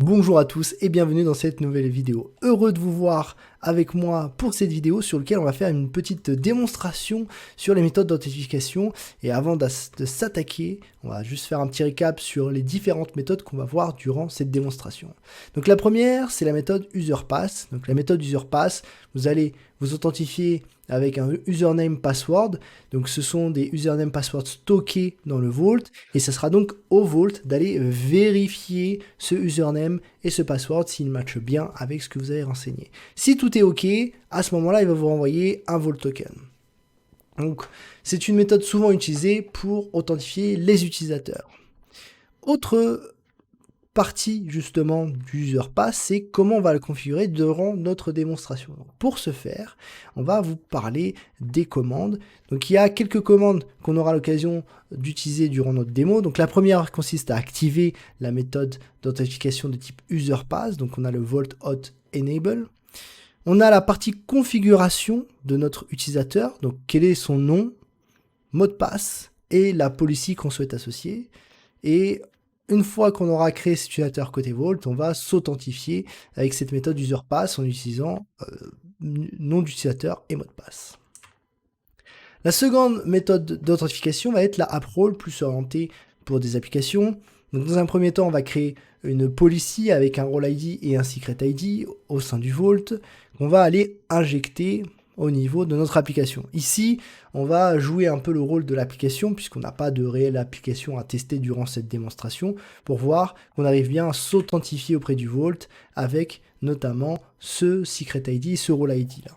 Bonjour à tous et bienvenue dans cette nouvelle vidéo. Heureux de vous voir avec moi pour cette vidéo sur laquelle on va faire une petite démonstration sur les méthodes d'authentification. Et avant de s'attaquer, on va juste faire un petit récap sur les différentes méthodes qu'on va voir durant cette démonstration. Donc la première, c'est la méthode UserPass. Donc la méthode UserPass, vous allez vous authentifier avec un username password. Donc ce sont des username passwords stockés dans le Vault et ça sera donc au Vault d'aller vérifier ce username et ce password s'il matche bien avec ce que vous avez renseigné. Si tout est OK, à ce moment-là, il va vous renvoyer un Vault token. Donc c'est une méthode souvent utilisée pour authentifier les utilisateurs. Autre partie justement du UserPass, c'est comment on va le configurer durant notre démonstration. Donc, pour ce faire, on va vous parler des commandes. Donc il y a quelques commandes qu'on aura l'occasion d'utiliser durant notre démo. Donc la première consiste à activer la méthode d'authentification de type UserPass. Donc on a le Vault Auth Enable. On a la partie configuration de notre utilisateur. Donc quel est son nom, mot de passe et la policy qu'on souhaite associer. Et une fois qu'on aura créé cet utilisateur côté Vault, on va s'authentifier avec cette méthode UserPass en utilisant nom d'utilisateur et mot de passe. La seconde méthode d'authentification va être la AppRole, plus orientée pour des applications. Donc dans un premier temps, on va créer une policy avec un role ID et un secret ID au sein du Vault qu'on va aller injecter au niveau de notre application. Ici, on va jouer un peu le rôle de l'application puisqu'on n'a pas de réelle application à tester durant cette démonstration pour voir qu'on arrive bien à s'authentifier auprès du Vault avec notamment ce secret ID, ce role ID là.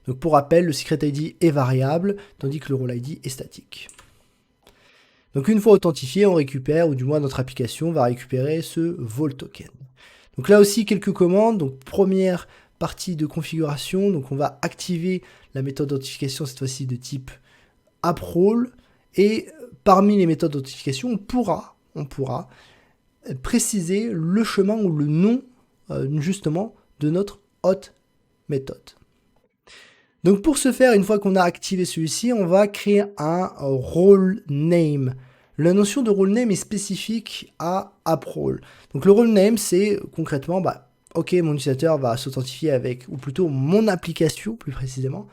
Donc pour rappel, le secret ID est variable tandis que le role ID est statique. Donc une fois authentifié, on récupère, ou du moins notre application va récupérer ce Vault token. Donc là aussi quelques commandes. Donc première partie de configuration, donc on va activer la méthode d'authentification cette fois-ci de type AppRole, et parmi les méthodes d'authentification, on pourra préciser le chemin ou le nom justement de notre auth méthode. Donc pour ce faire, une fois qu'on a activé celui-ci, on va créer un role name. La notion de role name est spécifique à AppRole. Donc le role name, c'est concrètement, ok, mon utilisateur va s'authentifier avec, ou plutôt mon application plus précisément,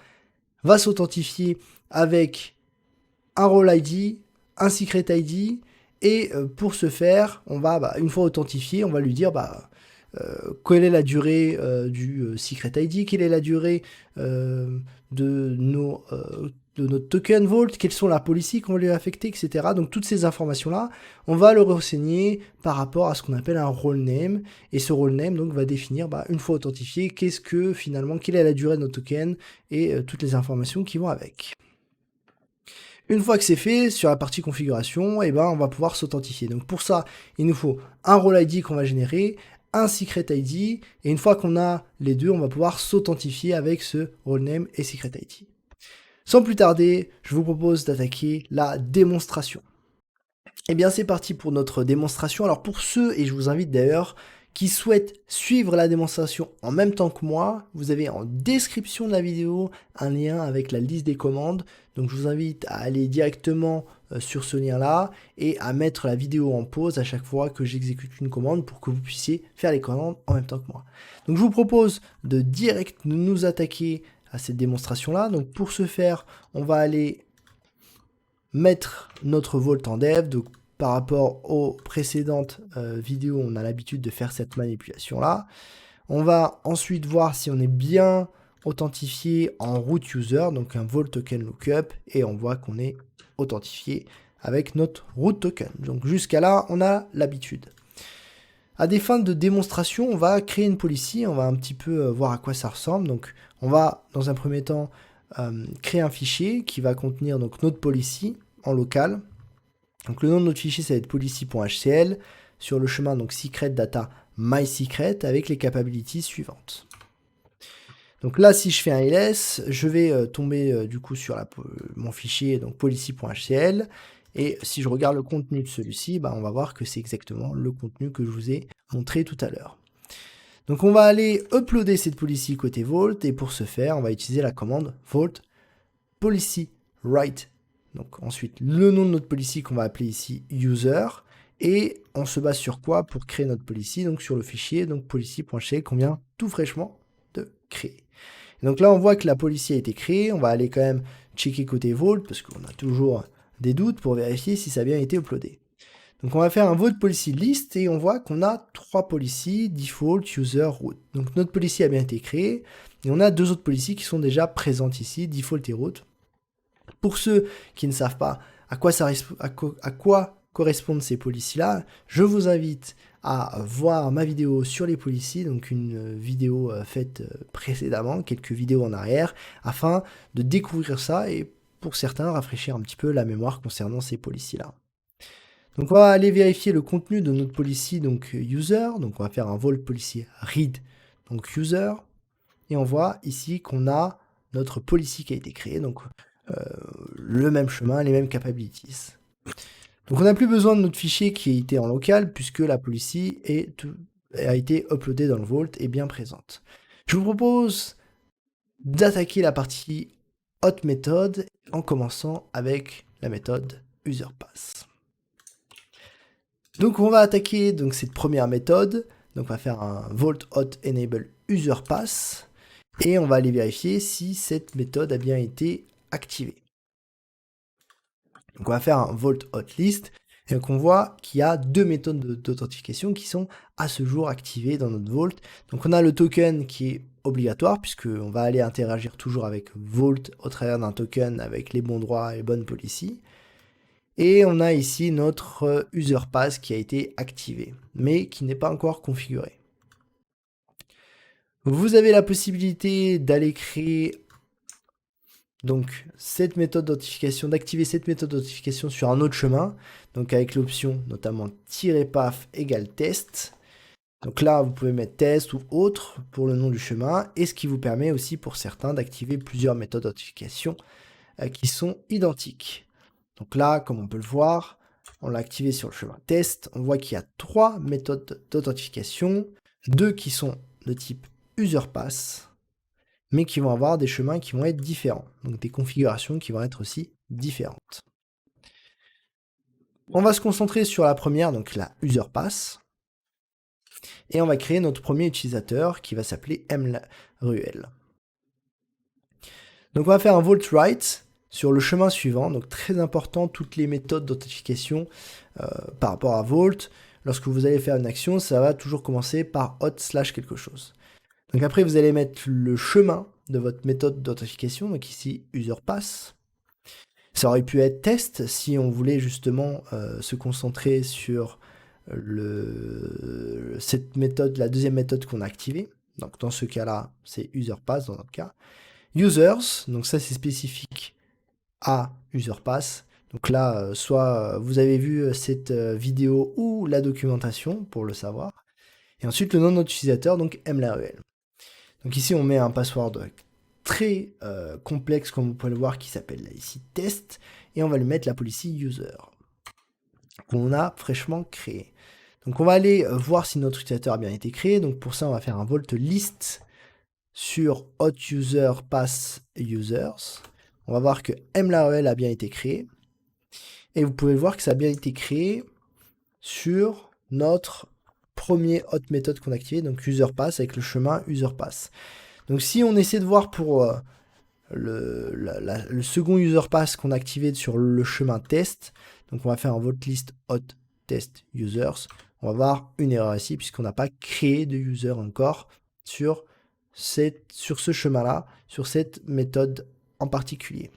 va s'authentifier avec un role ID, un secret ID, et pour ce faire, on va, une fois authentifié, on va lui dire, quelle est la durée du secret ID, quelle est la durée de notre token Vault, quelles sont la policy qu'on va lui affecter, etc. Donc toutes ces informations-là, on va le renseigner par rapport à ce qu'on appelle un role name. Et ce role name donc va définir, une fois authentifié, quelle est la durée de notre token et toutes les informations qui vont avec. Une fois que c'est fait, sur la partie configuration, on va pouvoir s'authentifier. Donc pour ça, il nous faut un role ID qu'on va générer, un secret ID, et une fois qu'on a les deux, on va pouvoir s'authentifier avec ce role name et secret ID. Sans plus tarder, je vous propose d'attaquer la démonstration. Et bien c'est parti pour notre démonstration. Alors pour ceux, et je vous invite d'ailleurs, qui souhaitent suivre la démonstration en même temps que moi, vous avez en description de la vidéo un lien avec la liste des commandes. Donc je vous invite à aller directement sur ce lien-là et à mettre la vidéo en pause à chaque fois que j'exécute une commande pour que vous puissiez faire les commandes en même temps que moi. Donc je vous propose de direct nous attaquer à cette démonstration-là. Donc pour ce faire, on va aller mettre notre Vault en dev. Donc par rapport aux précédentes vidéos, on a l'habitude de faire cette manipulation-là. On va ensuite voir si on est bien authentifié en root user, donc un Vault token lookup, et on voit qu'on est authentifié avec notre root token. Donc jusqu'à là, on a l'habitude. À des fins de démonstration, on va créer une policy, on va un petit peu voir à quoi ça ressemble. Donc on va, dans un premier temps, créer un fichier qui va contenir donc notre policy en local. Donc le nom de notre fichier, ça va être policy.hcl, sur le chemin donc secret data mysecret avec les capabilities suivantes. Donc là, si je fais un ls, je vais tomber du coup sur mon fichier donc policy.hcl. Et si je regarde le contenu de celui-ci, on va voir que c'est exactement le contenu que je vous ai montré tout à l'heure. Donc on va aller uploader cette policy côté Vault, et pour ce faire, on va utiliser la commande vault policy write. Donc ensuite, le nom de notre policy qu'on va appeler ici user, Et on se base sur quoi pour créer notre policy? Donc sur le fichier, donc policy.shell qu'on vient tout fraîchement de créer. Et donc là, on voit que la policy a été créée. On va aller quand même checker côté Vault parce qu'on a toujours des doutes pour vérifier si ça a bien été uploadé. Donc on va faire un Vault policy list et on voit qu'on a 3 policies, default, user, root. Donc notre policy a bien été créée et on a 2 autres policies qui sont déjà présentes ici, default et root. Pour ceux qui ne savent pas à quoi correspondent ces policies-là, je vous invite à voir ma vidéo sur les policies, donc une vidéo faite précédemment, quelques vidéos en arrière, afin de découvrir ça et pour certains rafraîchir un petit peu la mémoire concernant ces policies-là. Donc on va aller vérifier le contenu de notre policy, donc user, donc on va faire un vault policy read, donc user, et on voit ici qu'on a notre policy qui a été créée, donc le même chemin, les mêmes capabilities. Donc on n'a plus besoin de notre fichier qui a été en local puisque la policy a été uploadée dans le Vault et bien présente. Je vous propose d'attaquer la partie hot method en commençant avec la méthode userPass. Donc on va attaquer donc cette première méthode. Donc on va faire un vault hot enable userPass et on va aller vérifier si cette méthode a bien été activée. Donc on va faire un vault hotList et donc on voit qu'il y a 2 méthodes d'authentification qui sont à ce jour activées dans notre vault. Donc on a le token qui est obligatoire puisqu'on va aller interagir toujours avec vault au travers d'un token avec les bons droits et les bonnes policies. Et on a ici notre userPass qui a été activé mais qui n'est pas encore configuré. Vous avez la possibilité d'aller créer donc cette méthode d'authentification, d'activer cette méthode d'authentification sur un autre chemin, donc avec l'option notamment -path égale test. Donc là, vous pouvez mettre test ou autre pour le nom du chemin, et ce qui vous permet aussi pour certains d'activer plusieurs méthodes d'authentification qui sont identiques. Donc là, comme on peut le voir, on l'a activé sur le chemin test, on voit qu'il y a 3 méthodes d'authentification, 2 qui sont de type userPass, mais qui vont avoir des chemins qui vont être différents, donc des configurations qui vont être aussi différentes. On va se concentrer sur la première, donc la userPass, et on va créer notre premier utilisateur qui va s'appeler mruel. Donc on va faire un vault write sur le chemin suivant, donc très important, toutes les méthodes d'authentification par rapport à vault, lorsque vous allez faire une action, ça va toujours commencer par hot/ quelque chose. Donc après, vous allez mettre le chemin de votre méthode d'authentification, donc ici userPass. Ça aurait pu être test si on voulait justement se concentrer sur cette méthode, la deuxième méthode qu'on a activée. Donc dans ce cas-là, c'est userPass dans notre cas. Users, donc ça c'est spécifique à userPass. Donc là, soit vous avez vu cette vidéo ou la documentation pour le savoir. Et ensuite le nom de notre utilisateur, donc mruel. Donc ici, on met un password très complexe, comme vous pouvez le voir, qui s'appelle ici test, et on va lui mettre la policy user, qu'on a fraîchement créé. Donc on va aller voir si notre utilisateur a bien été créé. Donc pour ça, on va faire un vault list sur hot user pass users. On va voir que mruel a bien été créé. Et vous pouvez voir que ça a bien été créé sur notre premier hot méthode qu'on a activé, donc userPass avec le chemin userPass. Donc si on essaie de voir pour le second userPass qu'on a activé sur le chemin test, donc on va faire un vault list hot test users, on va voir une erreur ici puisqu'on n'a pas créé de user encore sur ce chemin-là, sur cette méthode en particulier.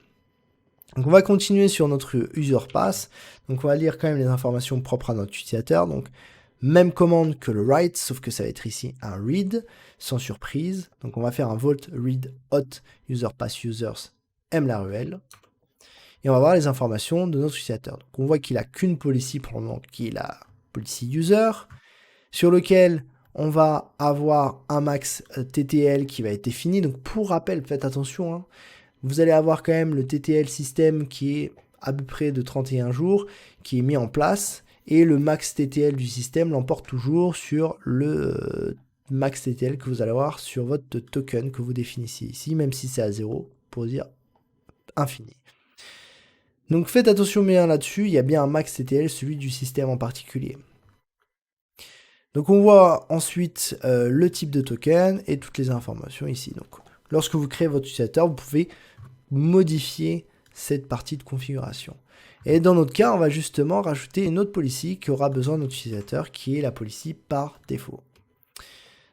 Donc on va continuer sur notre userPass, donc on va lire quand même les informations propres à notre utilisateur, donc même commande que le write, sauf que ça va être ici un read, sans surprise. Donc on va faire un vault read hot userPass users mruel. Et on va voir les informations de notre utilisateur. Donc on voit qu'il n'a qu'une policy pour le moment, qui est la policy user, sur lequel on va avoir un max TTL qui va être défini. Donc pour rappel, faites attention, hein, vous allez avoir quand même le TTL système qui est à peu près de 31 jours, qui est mis en place. Et le max TTL du système l'emporte toujours sur le max TTL que vous allez avoir sur votre token que vous définissez ici, même si c'est à 0, pour dire infini. Donc faites attention bien là-dessus, il y a bien un max TTL, celui du système en particulier. Donc on voit ensuite le type de token et toutes les informations ici. Donc lorsque vous créez votre utilisateur, vous pouvez modifier cette partie de configuration. Et dans notre cas, on va justement rajouter une autre policy qui aura besoin de notre utilisateur, qui est la policy par défaut.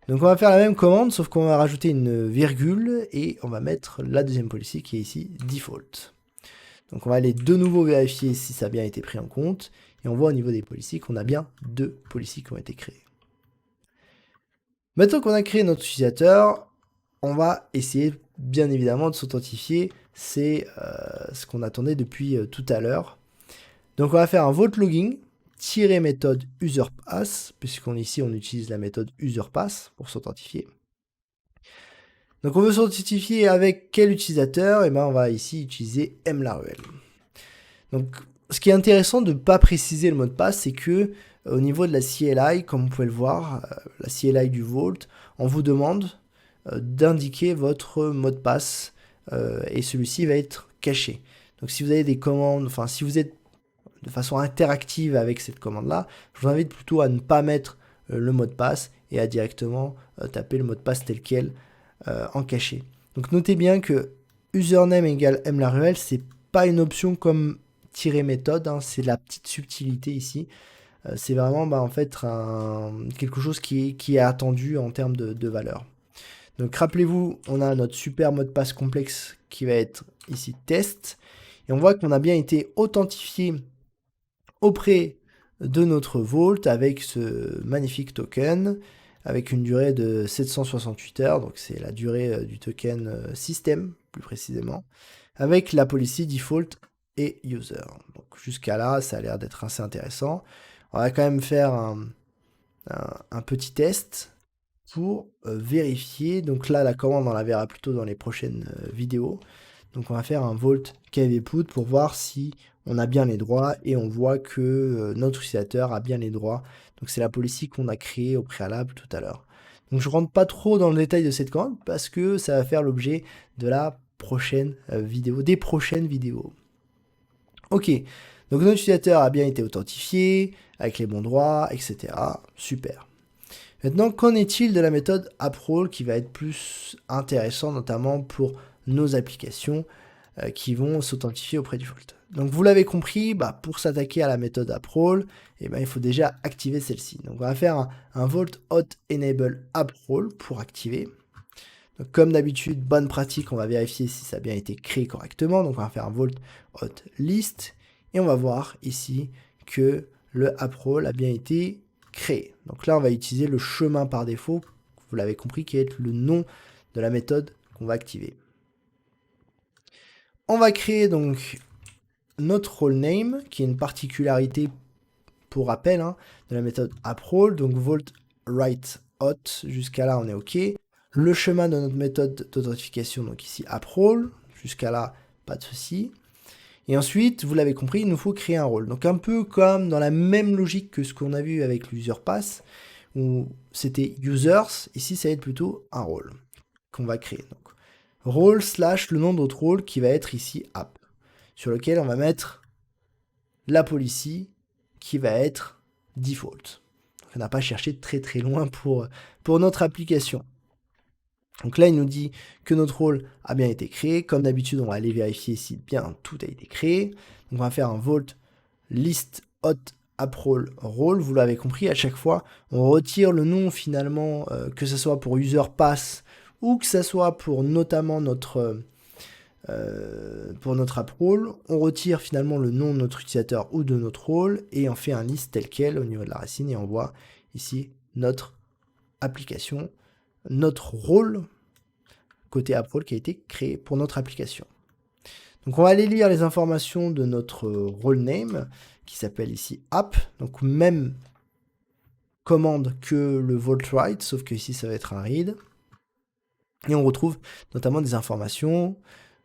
Donc on va faire la même commande, sauf qu'on va rajouter une virgule et on va mettre la deuxième policy qui est ici default. Donc on va aller de nouveau vérifier si ça a bien été pris en compte. Et on voit au niveau des policies qu'on a bien 2 policies qui ont été créées. Maintenant qu'on a créé notre utilisateur, on va essayer bien évidemment de s'authentifier. C'est ce qu'on attendait depuis tout à l'heure. Donc on va faire un vault logging, méthode userpass, puisqu'on ici on utilise la méthode userpass pour s'authentifier. Donc on veut s'authentifier avec quel utilisateur? Et ben on va ici utiliser mLaruel. Donc ce qui est intéressant de ne pas préciser le mot de passe, c'est que au niveau de la CLI, comme vous pouvez le voir, la CLI du Vault, on vous demande d'indiquer votre mot de passe et celui-ci va être caché. Donc si vous avez des commandes, enfin si vous êtes de façon interactive avec cette commande-là, je vous invite plutôt à ne pas mettre le mot de passe et à directement taper le mot de passe tel quel en caché. Donc notez bien que username égale mLaruel, c'est pas une option comme méthode, hein, c'est la petite subtilité ici. C'est vraiment en fait quelque chose qui est attendu en termes de valeur. Donc rappelez-vous, on a notre super mot de passe complexe qui va être ici test. Et on voit qu'on a bien été authentifié auprès de notre Vault avec ce magnifique token, avec une durée de 768 heures, donc c'est la durée du token système, plus précisément, avec la policy default et user. Donc jusqu'à là, ça a l'air d'être assez intéressant. On va quand même faire un petit test pour vérifier. Donc là, la commande, on la verra plutôt dans les prochaines vidéos. Donc on va faire un vault kvput pour voir si on a bien les droits et on voit que notre utilisateur a bien les droits. Donc c'est la policy qu'on a créée au préalable tout à l'heure. Donc je rentre pas trop dans le détail de cette commande parce que ça va faire l'objet de la prochaine vidéo, des prochaines vidéos. Ok, donc notre utilisateur a bien été authentifié, avec les bons droits, etc. Super. Maintenant, qu'en est-il de la méthode AppRole qui va être plus intéressant, notamment pour nos applications qui vont s'authentifier auprès du Vault. Donc vous l'avez compris, pour s'attaquer à la méthode AppRole, il faut déjà activer celle-ci. Donc on va faire un Vault Hot Enable AppRole pour activer. Donc, comme d'habitude, bonne pratique, on va vérifier si ça a bien été créé correctement. Donc on va faire un Vault Hot List et on va voir ici que le AppRole a bien été créé. Donc là, on va utiliser le chemin par défaut, vous l'avez compris, qui est le nom de la méthode qu'on va activer. On va créer donc notre role name, qui est une particularité pour rappel de la méthode AppRole. Donc Vault Write Hot, jusqu'à là, on est OK. Le chemin de notre méthode d'authentification, donc ici AppRole, jusqu'à là, pas de souci. Et ensuite, vous l'avez compris, il nous faut créer un rôle. Donc un peu comme dans la même logique que ce qu'on a vu avec l'userpass, où c'était users, ici ça va être plutôt un rôle qu'on va créer. Donc rôle / le nom de notre rôle qui va être ici app, sur lequel on va mettre la policy qui va être default. Donc, on n'a pas cherché très très loin pour notre application. Donc là, il nous dit que notre rôle a bien été créé. Comme d'habitude, on va aller vérifier si bien tout a été créé. Donc on va faire un vault list hot AppRole role. Vous l'avez compris, à chaque fois, on retire le nom finalement, que ce soit pour userpass ou que ce soit pour notamment notre AppRole. On retire finalement le nom de notre utilisateur ou de notre rôle et on fait un list tel quel au niveau de la racine et on voit ici notre application, notre rôle côté AppRole qui a été créé pour notre application. Donc on va aller lire les informations de notre role name qui s'appelle ici app, donc même commande que le vault write, sauf que ici ça va être un read. Et on retrouve notamment des informations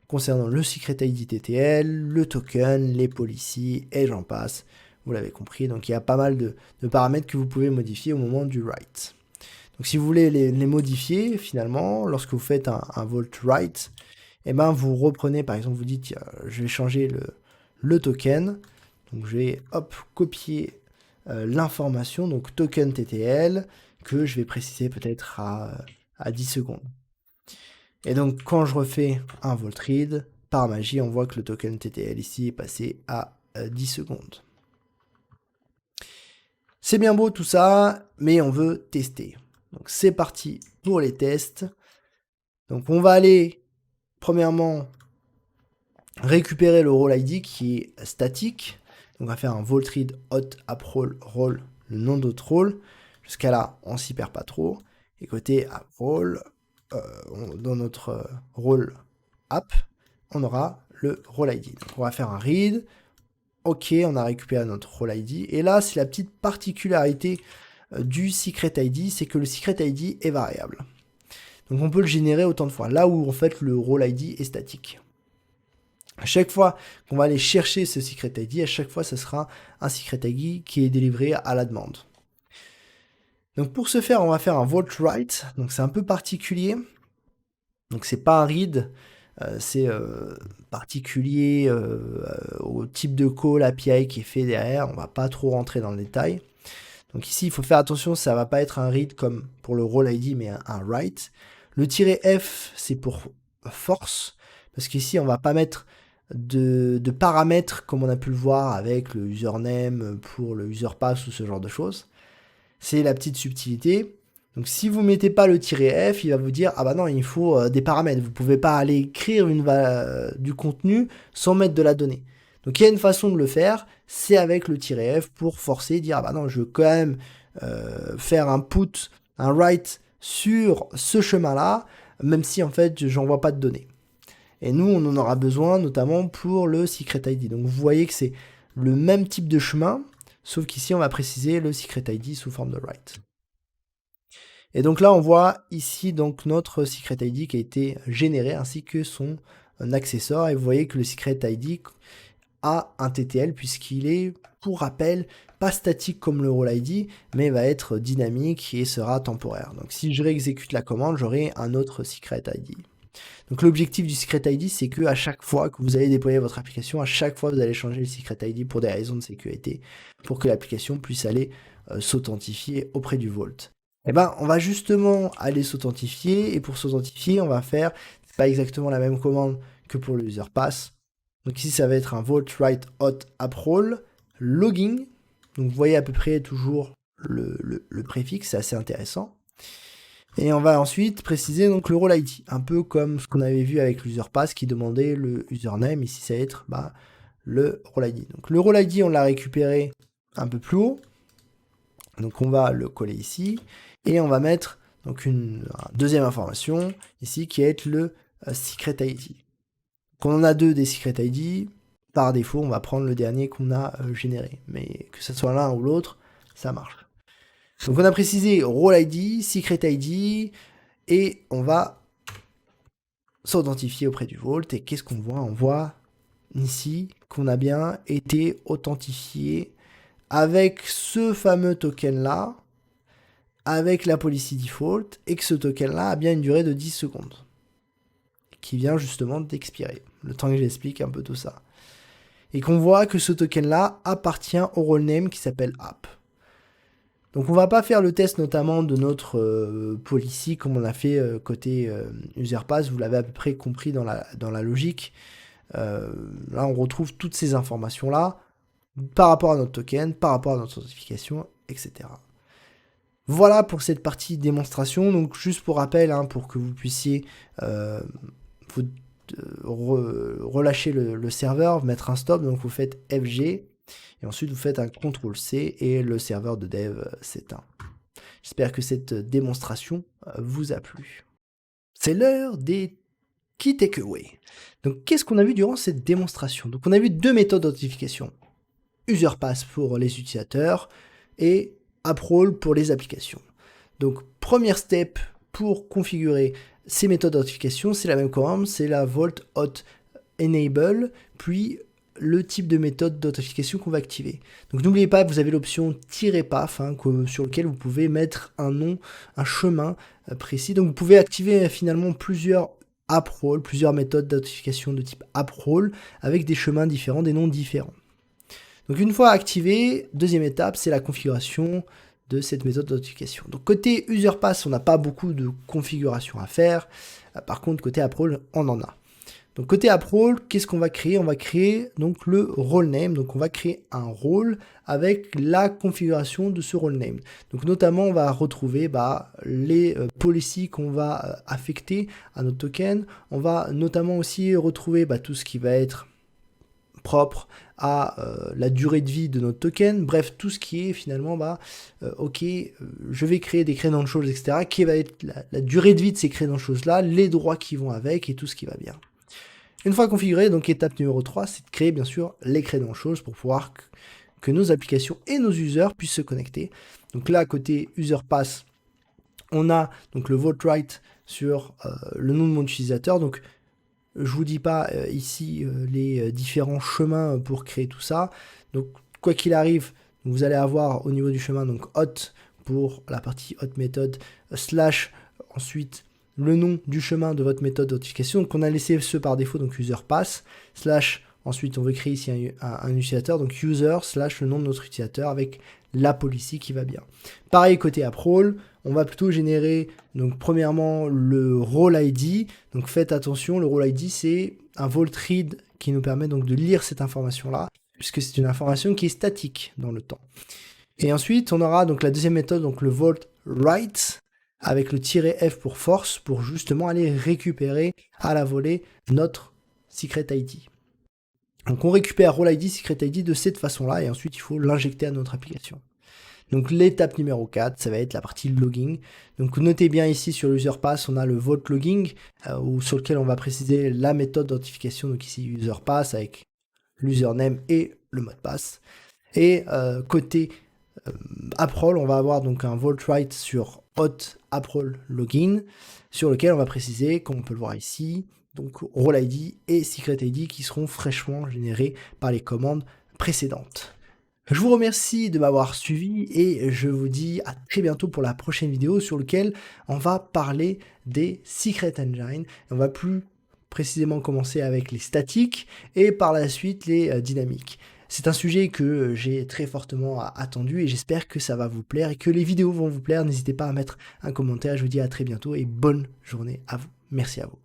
concernant le secret ID TTL, le token, les policies et j'en passe. Vous l'avez compris, donc il y a pas mal de paramètres que vous pouvez modifier au moment du write. Donc si vous voulez les modifier, finalement, lorsque vous faites un vault write, vous reprenez, par exemple, vous dites, je vais changer le token. Donc je vais hop, copier l'information, donc token TTL, que je vais préciser peut-être à 10 secondes. Et donc quand je refais un volt read, par magie, on voit que le token TTL ici est passé à 10 secondes. C'est bien beau tout ça, mais on veut tester. Donc c'est parti pour les tests. Donc on va aller, premièrement, récupérer le role ID qui est statique. Donc on va faire un volt read hot app role, le nom d'autre role. Jusqu'à là, on s'y perd pas trop. Et côté app role, dans notre role app, on aura le role ID. Donc on va faire un read. Ok, on a récupéré notre role ID. Et là, c'est la petite particularité du secret ID, c'est que le secret ID est variable. Donc on peut le générer autant de fois. Là où en fait le role ID est statique. À chaque fois qu'on va aller chercher ce secret ID, à chaque fois, ce sera un secret ID qui est délivré à la demande. Donc pour ce faire, on va faire un vault write. Donc c'est un peu particulier. Donc c'est pas un read, c'est particulier au type de call API qui est fait derrière. On va pas trop rentrer dans le détail. Donc ici, il faut faire attention, ça va pas être un read comme pour le role ID, mais un write. Le "-f", c'est pour force, parce qu'ici, on va pas mettre de paramètres comme on a pu le voir avec le username pour le user pass ou ce genre de choses. C'est la petite subtilité. Donc si vous mettez pas le "-f", il va vous dire ah bah non, il faut des paramètres. Vous pouvez pas aller écrire du contenu sans mettre de la donnée. Donc il y a une façon de le faire, c'est avec le "-f" pour forcer, dire ah bah non, je veux quand même faire un put, un write sur ce chemin-là, même si en fait j'envoie pas de données. Et nous, on en aura besoin notamment pour le secret ID. Donc vous voyez que c'est le même type de chemin, sauf qu'ici on va préciser le secret ID sous forme de write. Et donc là, on voit ici donc notre secret ID qui a été généré ainsi que son accessoire. Et vous voyez que le secret ID a un TTL puisqu'il est, pour rappel, pas statique comme le role ID, mais va être dynamique et sera temporaire. Donc si je réexécute la commande, j'aurai un autre secret ID. Donc l'objectif du secret ID, c'est que à chaque fois que vous allez déployer votre application, à chaque fois vous allez changer le secret ID pour des raisons de sécurité, pour que l'application puisse aller s'authentifier auprès du Vault. Et ben, on va justement aller s'authentifier, et pour s'authentifier, on va faire, c'est pas exactement la même commande que pour le user pass. Donc ici, ça va être un vault write hot app role logging. Donc vous voyez à peu près toujours le préfixe, c'est assez intéressant. Et on va ensuite préciser donc le role ID, un peu comme ce qu'on avait vu avec l'user pass qui demandait le username. Ici, ça va être le role ID. Donc le role ID, on l'a récupéré un peu plus haut. Donc on va le coller ici et on va mettre donc une deuxième information ici qui va être le secret ID. Quand on en a deux des secret ID, par défaut, on va prendre le dernier qu'on a généré. Mais que ce soit l'un ou l'autre, ça marche. Donc on a précisé role ID, secret ID, et on va s'authentifier auprès du Vault. Et qu'est-ce qu'on voit? On voit ici qu'on a bien été authentifié avec ce fameux token-là, avec la policy default, et que ce token-là a bien une durée de 10 secondes, qui vient justement d'expirer, le temps que j'explique un peu tout ça. Et qu'on voit que ce token-là appartient au role name qui s'appelle app. Donc on va pas faire le test notamment de notre policy comme on a fait côté user pass, vous l'avez à peu près compris dans la logique. Là on retrouve toutes ces informations-là par rapport à notre token, par rapport à notre authentification, etc. Voilà pour cette partie démonstration. Donc juste pour rappel, pour que vous puissiez relâcher le serveur, mettre un stop, donc vous faites FG, et ensuite vous faites un CTRL-C, et le serveur de dev s'éteint. J'espère que cette démonstration vous a plu. C'est l'heure des key takeaways. Donc qu'est-ce qu'on a vu durant cette démonstration? Donc on a vu deux méthodes d'authentification. User pass pour les utilisateurs et app role pour les applications. Donc première step pour configurer ces méthodes d'authentification, c'est la même commande, c'est la vault hot enable, puis le type de méthode d'authentification qu'on va activer. Donc n'oubliez pas, vous avez l'option -paf sur lequel vous pouvez mettre un nom, un chemin précis. Donc vous pouvez activer finalement plusieurs AppRole, plusieurs méthodes d'authentification de type AppRole avec des chemins différents, des noms différents. Donc une fois activé, deuxième étape, c'est la configuration de cette méthode d'authentification. Donc côté UserPass, on n'a pas beaucoup de configuration à faire. Par contre, côté AppRole, on en a. Donc côté AppRole, qu'est-ce qu'on va créer? On va créer donc le role name. Donc on va créer un rôle avec la configuration de ce role name. Donc notamment, on va retrouver les policies qu'on va affecter à notre token. On va notamment aussi retrouver tout ce qui va être propre à la durée de vie de notre token, bref, tout ce qui est finalement, je vais créer des credentials, etc., qui va être la durée de vie de ces credentials-là, les droits qui vont avec et tout ce qui va bien. Une fois configuré, donc étape numéro 3, c'est de créer bien sûr les credentials pour pouvoir que nos applications et nos users puissent se connecter. Donc là, côté UserPass, on a donc le vote right sur le nom de mon utilisateur, donc je vous dis pas ici les différents chemins pour créer tout ça. Donc quoi qu'il arrive, vous allez avoir au niveau du chemin donc hot pour la partie hot méthode / ensuite le nom du chemin de votre méthode d'authentification. Donc on a laissé ce par défaut, donc userPass / ensuite on veut créer ici un utilisateur, donc user / le nom de notre utilisateur avec la policy qui va bien. Pareil côté AppRole, on va plutôt générer donc premièrement le role ID. Donc faites attention, le role ID c'est un vault read qui nous permet donc de lire cette information là, puisque c'est une information qui est statique dans le temps. Et ensuite on aura donc la deuxième méthode, donc le vault write avec le -f pour force pour justement aller récupérer à la volée notre secret ID. Donc on récupère role ID, secret ID de cette façon-là et ensuite il faut l'injecter à notre application. Donc l'étape numéro 4, ça va être la partie logging. Donc notez bien ici sur UserPass, on a le vote logging sur lequel on va préciser la méthode d'authentification, donc ici UserPass avec l'username et le mot de passe. Et côté AppRole, on va avoir donc un vault write sur hot AppRole login sur lequel on va préciser, comme on peut le voir ici, donc role ID et secret ID qui seront fraîchement générés par les commandes précédentes. Je vous remercie de m'avoir suivi et je vous dis à très bientôt pour la prochaine vidéo sur laquelle on va parler des Secret Engine. On va plus précisément commencer avec les statiques et par la suite les dynamiques. C'est un sujet que j'ai très fortement attendu et j'espère que ça va vous plaire et que les vidéos vont vous plaire. N'hésitez pas à mettre un commentaire. Je vous dis à très bientôt et bonne journée à vous. Merci à vous.